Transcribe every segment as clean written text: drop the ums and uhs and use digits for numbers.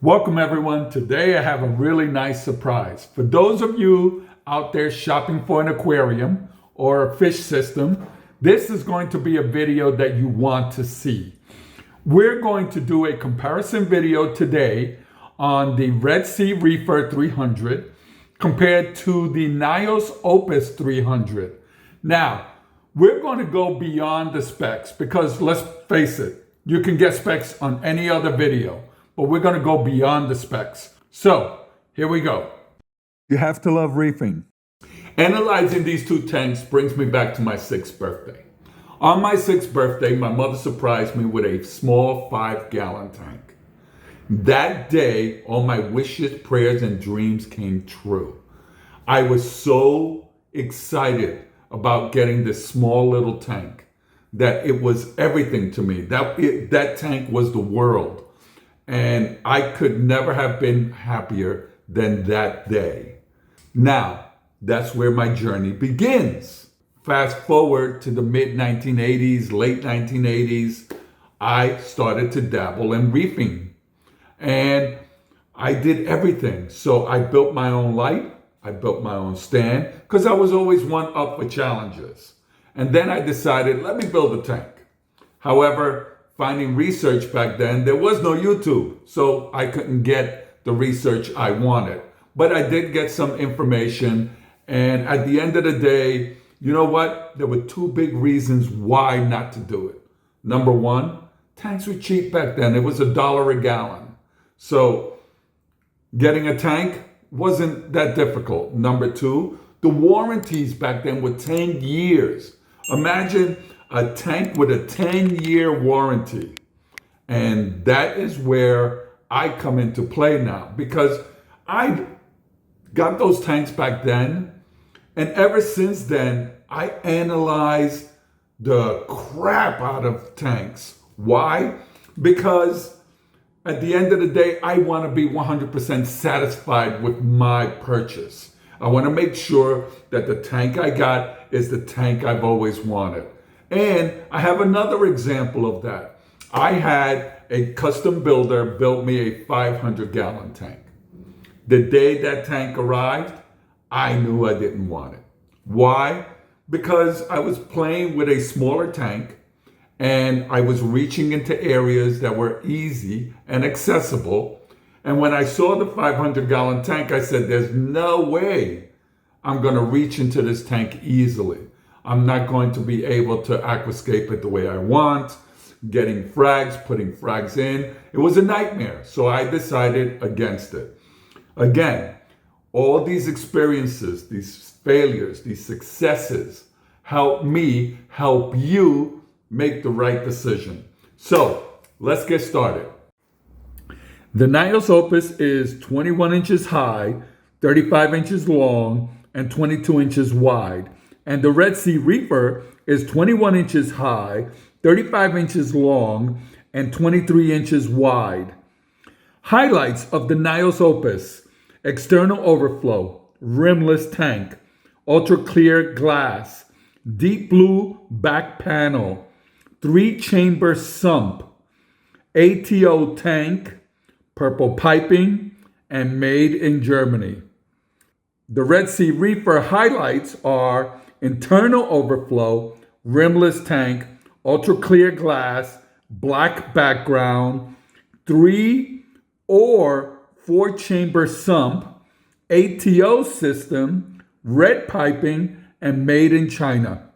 Welcome everyone. Today I have a really nice surprise. For those of you out there shopping for an aquarium or a fish system, this is going to be a video that you want to see. We're going to do a comparison video today on the Red Sea REEFER 300 compared to the Nyos OPUS 300. Now, we're going to go beyond the specs because let's face it, you can get specs on any other video, but we're going to go beyond the specs. So here we go. You have to love reefing. Analyzing these two tanks brings me back to my 6th birthday. On my 6th birthday, my mother surprised me with a small 5-gallon tank. That day, all my wishes, prayers, and dreams came true. I was so excited about getting this small little tank that it was everything to me. That tank was the world. And I could never have been happier than that day. Now, that's where my journey begins. Fast forward to the mid-1980s, late 1980s, I started to dabble in reefing. And I did everything. So I built my own light. I built my own stand because I was always one up for challenges. And then I decided, let me build a tank. However, finding research back then, there was no YouTube. So I couldn't get the research I wanted. But I did get some information. And at the end of the day, you know what? There were 2 big reasons why not to do it. Number one, tanks were cheap back then. It was $1 a gallon. So getting a tank wasn't that difficult. Number 2, the warranties back then were 10 years. Imagine a tank with a 10-year warranty. And that is where I come into play now because I got those tanks back then. And ever since then, I analyze the crap out of tanks. Why? Because at the end of the day, I want to be 100% satisfied with my purchase. I want to make sure that the tank I got is the tank I've always wanted. And I have another example of that. I had a custom builder build me a 500-gallon tank. The day that tank arrived, I knew I didn't want it. Why? Because I was playing with a smaller tank and I was reaching into areas that were easy and accessible. And when I saw the 500-gallon tank, I said, there's no way I'm going to reach into this tank easily. I'm not going to be able to aquascape it the way I want, getting frags, putting frags in. It was a nightmare. So I decided against it. Again, all these experiences, these failures, these successes help me help you make the right decision. So let's get started. The Nyos Opus is 21 inches high, 35 inches long, and 22 inches wide. And the Red Sea REEFER is 21 inches high, 35 inches long, and 23 inches wide. Highlights of the Nyos Opus: external overflow, rimless tank, ultra clear glass, deep blue back panel, 3-chamber sump, ATO tank, purple piping, and made in Germany. The Red Sea REEFER highlights are internal overflow, rimless tank, ultra clear glass, black background, 3 or 4-chamber sump, ATO system, red piping, and made in China.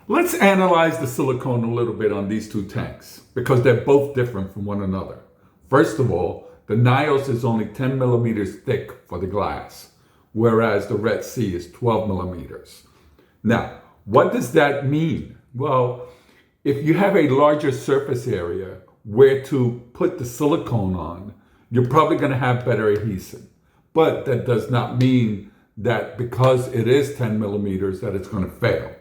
Let's analyze the silicone a little bit on these 2 tanks because they're both different from one another. First of all, the Nyos is only 10 millimeters thick for the glass, whereas the Red Sea is 12 millimeters. Now, what does that mean? Well, if you have a larger surface area where to put the silicone on, you're probably going to have better adhesion. But that does not mean that because it is 10 millimeters that it's going to fail.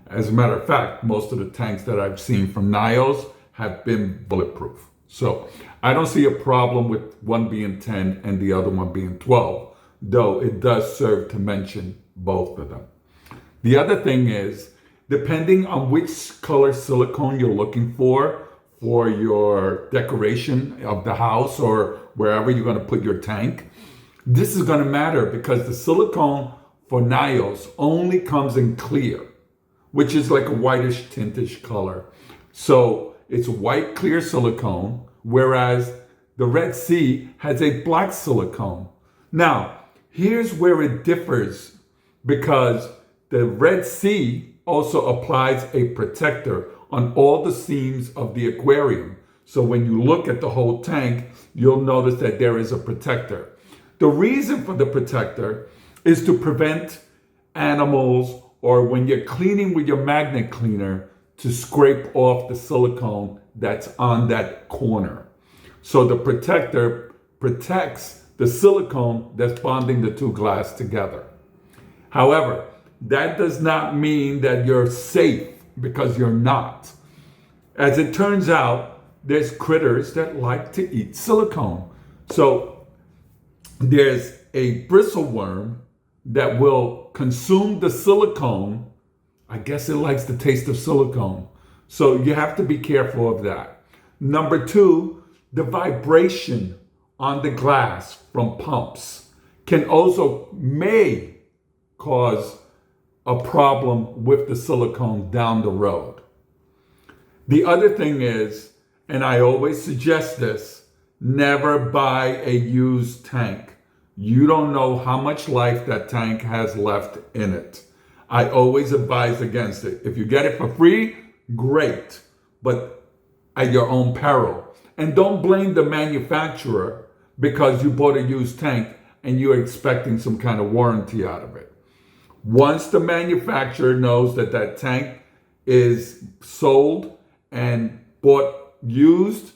As a matter of fact, most of the tanks that I've seen from Nyos have been bulletproof. So I don't see a problem with one being 10 and the other one being 12, though it does serve to mention both of them. The other thing is, depending on which color silicone you're looking for for your decoration of the house or wherever you're going to put your tank, this is going to matter because the silicone for Nyos only comes in clear, which is like a whitish tintish color. So it's white clear silicone, whereas the Red Sea has a black silicone. Now, here's where it differs because the Red Sea also applies a protector on all the seams of the aquarium. So when you look at the whole tank, you'll notice that there is a protector. The reason for the protector is to prevent animals or when you're cleaning with your magnet cleaner to scrape off the silicone that's on that corner. So the protector protects the silicone that's bonding the two glass together. However, that does not mean that you're safe because you're not. As it turns out, there's critters that like to eat silicone. So there's a bristleworm that will consume the silicone. I guess it likes the taste of silicone. So you have to be careful of that. Number two, the vibration on the glass from pumps may cause a problem with the silicone down the road. The other thing is, and I always suggest this, never buy a used tank. You don't know how much life that tank has left in it. I always advise against it. If you get it for free, great, but at your own peril. And don't blame the manufacturer because you bought a used tank and you're expecting some kind of warranty out of it. Once the manufacturer knows that that tank is sold and bought used,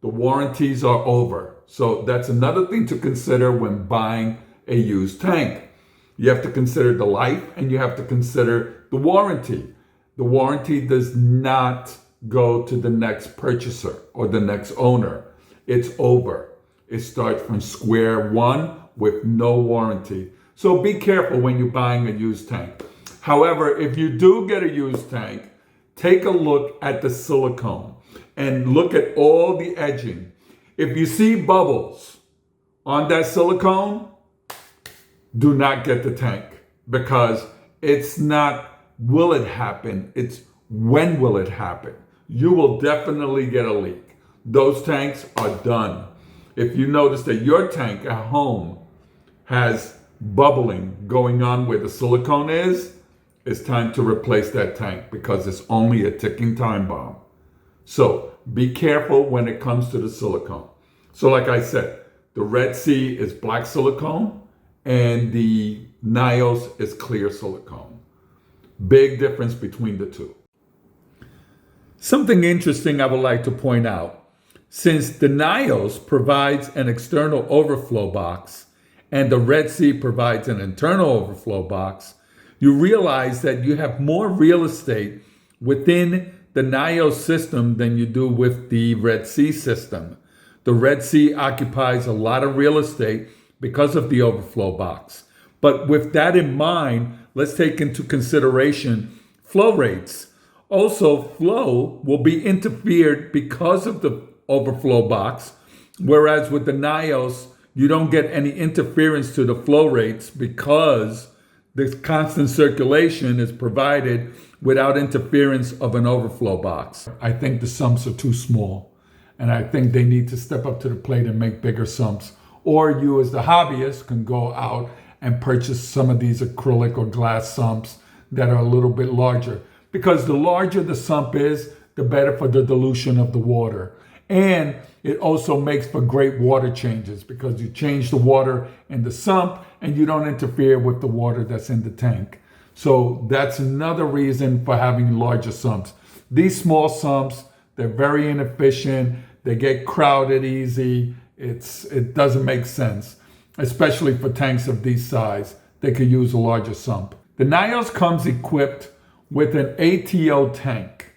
the warranties are over. So that's another thing to consider when buying a used tank. You have to consider the life and you have to consider the warranty. The warranty does not go to the next purchaser or the next owner. It's over. It starts from square one with no warranty. So be careful when you're buying a used tank. However, if you do get a used tank, take a look at the silicone and look at all the edging. If you see bubbles on that silicone, do not get the tank because it's not will it happen, it's when will it happen. You will definitely get a leak. Those tanks are done. If you notice that your tank at home has bubbling going on where the silicone is, it's time to replace that tank because it's only a ticking time bomb. So be careful when it comes to the silicone. So like I said, the Red Sea is black silicone and the Nyos is clear silicone. Big difference between the two. Something interesting I would like to point out. Since the Nyos provides an external overflow box and the Red Sea provides an internal overflow box, you realize that you have more real estate within the Nyos system than you do with the Red Sea system. The Red Sea occupies a lot of real estate because of the overflow box. But with that in mind, let's take into consideration flow rates. Also, flow will be interfered because of the overflow box, whereas with the Nyos, you don't get any interference to the flow rates because the constant circulation is provided without interference of an overflow box. I think the sumps are too small, and I think they need to step up to the plate and make bigger sumps. Or you as the hobbyist can go out and purchase some of these acrylic or glass sumps that are a little bit larger. Because the larger the sump is, the better for the dilution of the water. And it also makes for great water changes because you change the water in the sump and you don't interfere with the water that's in the tank. So that's another reason for having larger sumps. These small sumps, they're very inefficient. They get crowded easy. It doesn't make sense, especially for tanks of this size. They could use a larger sump. The Nyos comes equipped with an ATO tank.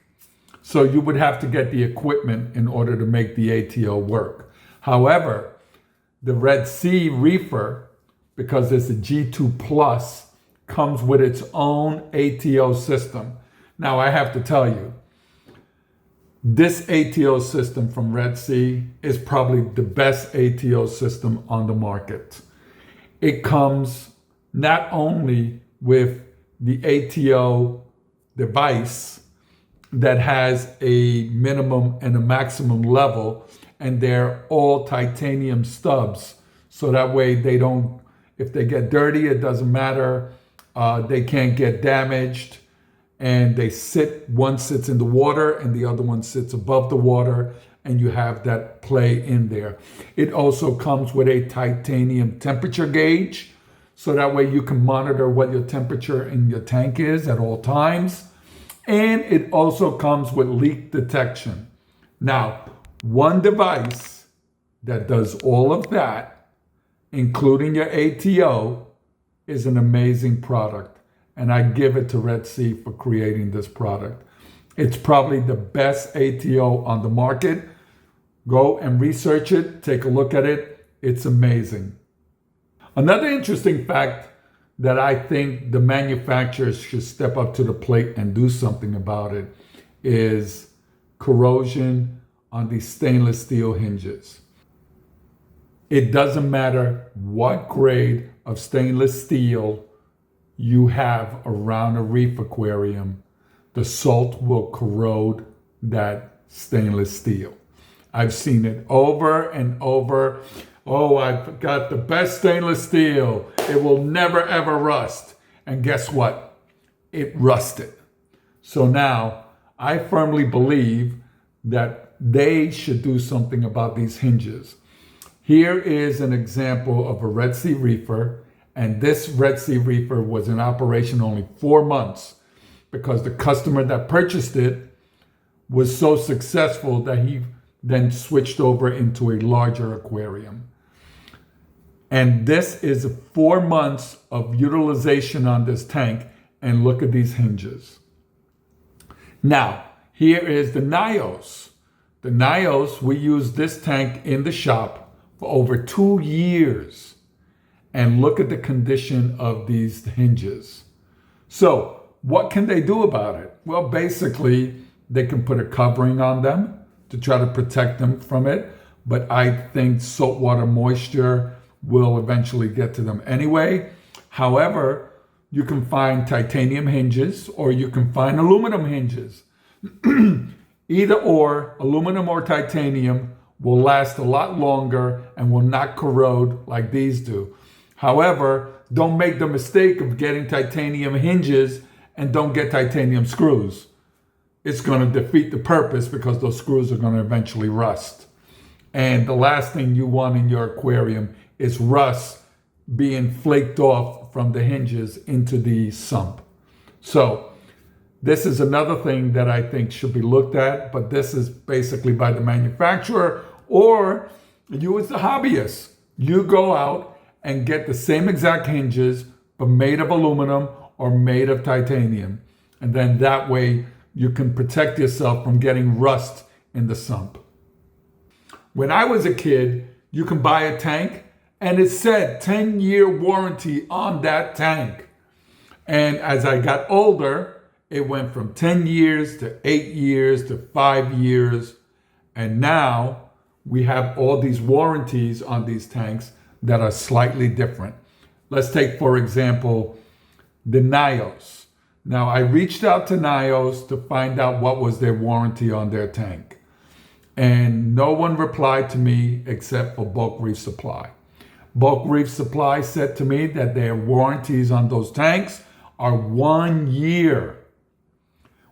So you would have to get the equipment in order to make the ATO work. However, the Red Sea REEFER, because it's a G2 Plus, comes with its own ATO system. Now I have to tell you, This ATO system from Red Sea is probably the best ATO system on the market. It comes not only with the ATO device that has a minimum and a maximum level, and they're all titanium stubs. So that way they don't, if they get dirty, it doesn't matter. They can't get damaged. And they sit, one sits in the water and the other one sits above the water, and you have that play in there. It also comes with a titanium temperature gauge, so that way you can monitor what your temperature in your tank is at all times. And it also comes with leak detection. Now, one device that does all of that, including your ATO, is an amazing product. And I give it to Red Sea for creating this product. It's probably the best ATO on the market. Go and research it, take a look at it. It's amazing. Another interesting fact that I think the manufacturers should step up to the plate and do something about it is corrosion on these stainless steel hinges. It doesn't matter what grade of stainless steel you have around a reef aquarium, the salt will corrode that stainless steel. I've seen it over and over. Oh, I've got the best stainless steel. It will never ever rust. And guess what? It rusted. So now I firmly believe that they should do something about these hinges. Here is an example of a Red Sea REEFER. And this Red Sea REEFER was in operation only 4 months because the customer that purchased it was so successful that he then switched over into a larger aquarium. And this is 4 months of utilization on this tank. And look at these hinges. Now, here is the Nyos. The Nyos, we used this tank in the shop for over 2 years. And look at the condition of these hinges. So what can they do about it? Well, basically, they can put a covering on them to try to protect them from it. But I think saltwater moisture will eventually get to them anyway. However, you can find titanium hinges or you can find aluminum hinges. Either or, aluminum or titanium, will last a lot longer and will not corrode like these do. However, don't make the mistake of getting titanium hinges and don't get titanium screws. It's going to defeat the purpose because those screws are going to eventually rust. And the last thing you want in your aquarium is rust being flaked off from the hinges into the sump. So this is another thing that I think should be looked at, but this is basically by the manufacturer or you as the hobbyist. You go out and get the same exact hinges, but made of aluminum or made of titanium. And then that way you can protect yourself from getting rust in the sump. When I was a kid, you can buy a tank and it said 10-year warranty on that tank. And as I got older, it went from 10 years to 8 years to 5 years. And now we have all these warranties on these tanks that are slightly different. Let's take, for example, the Nyos. Now, I reached out to Nyos to find out what was their warranty on their tank. And no one replied to me except for Bulk Reef Supply. Bulk Reef Supply said to me that their warranties on those tanks are 1 year.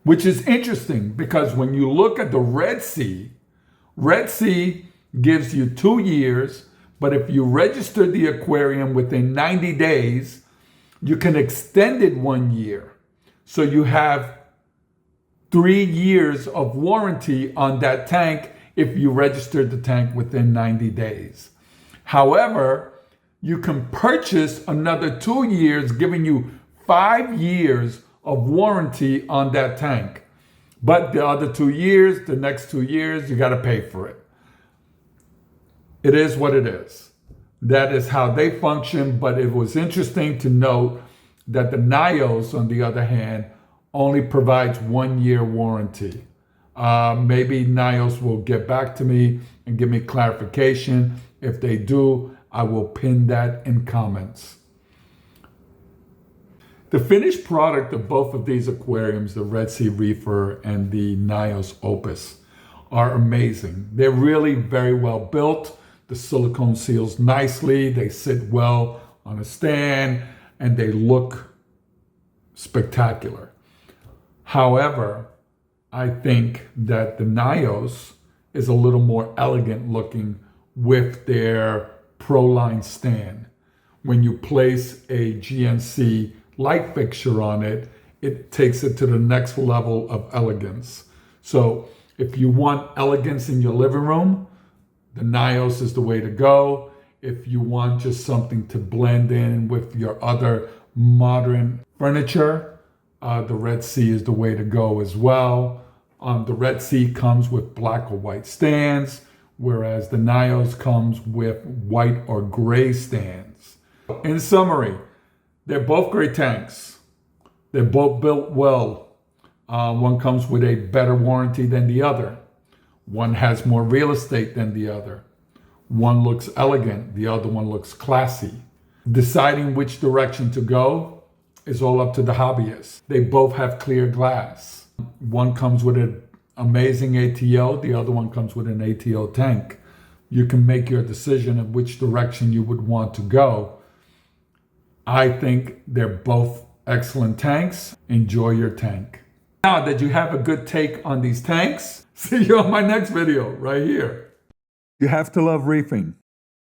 Which is interesting because when you look at the Red Sea gives you 2 years. But if you register the aquarium within 90 days, you can extend it 1 year. So you have 3 years of warranty on that tank if you register the tank within 90 days. However, you can purchase another 2 years, giving you 5 years of warranty on that tank. But the other 2 years, the next 2 years, you got to pay for it. It is what it is. That is how they function, but it was interesting to note that the Nyos, on the other hand, only provides 1 year warranty Maybe Nyos will get back to me and give me clarification. If they do, I will pin that in comments. The finished product of both of these aquariums, the Red Sea REEFER and the Nyos OPUS, are amazing. They're really very well built. The silicone seals nicely. They sit well on a stand and they look spectacular. However, I think that the Nyos is a little more elegant looking with their ProLine stand. When you place a GNC light fixture on it, it takes it to the next level of elegance. So if you want elegance in your living room, the Nyos is the way to go. If you want just something to blend in with your other modern furniture, the Red Sea is the way to go as well. The Red Sea comes with black or white stands, whereas the Nyos comes with white or gray stands. In summary, they're both great tanks. They're both built well. One comes with a better warranty than the other. One has more real estate than the other. One looks elegant, the other one looks classy. Deciding which direction to go is all up to the hobbyist. They both have clear glass. One comes with an amazing ATO, the other one comes with an ATO tank. You can make your decision of which direction you would want to go. I think they're both excellent tanks. Enjoy your tank. Now that you have a good take on these tanks, see you on my next video right here. You have to love reefing.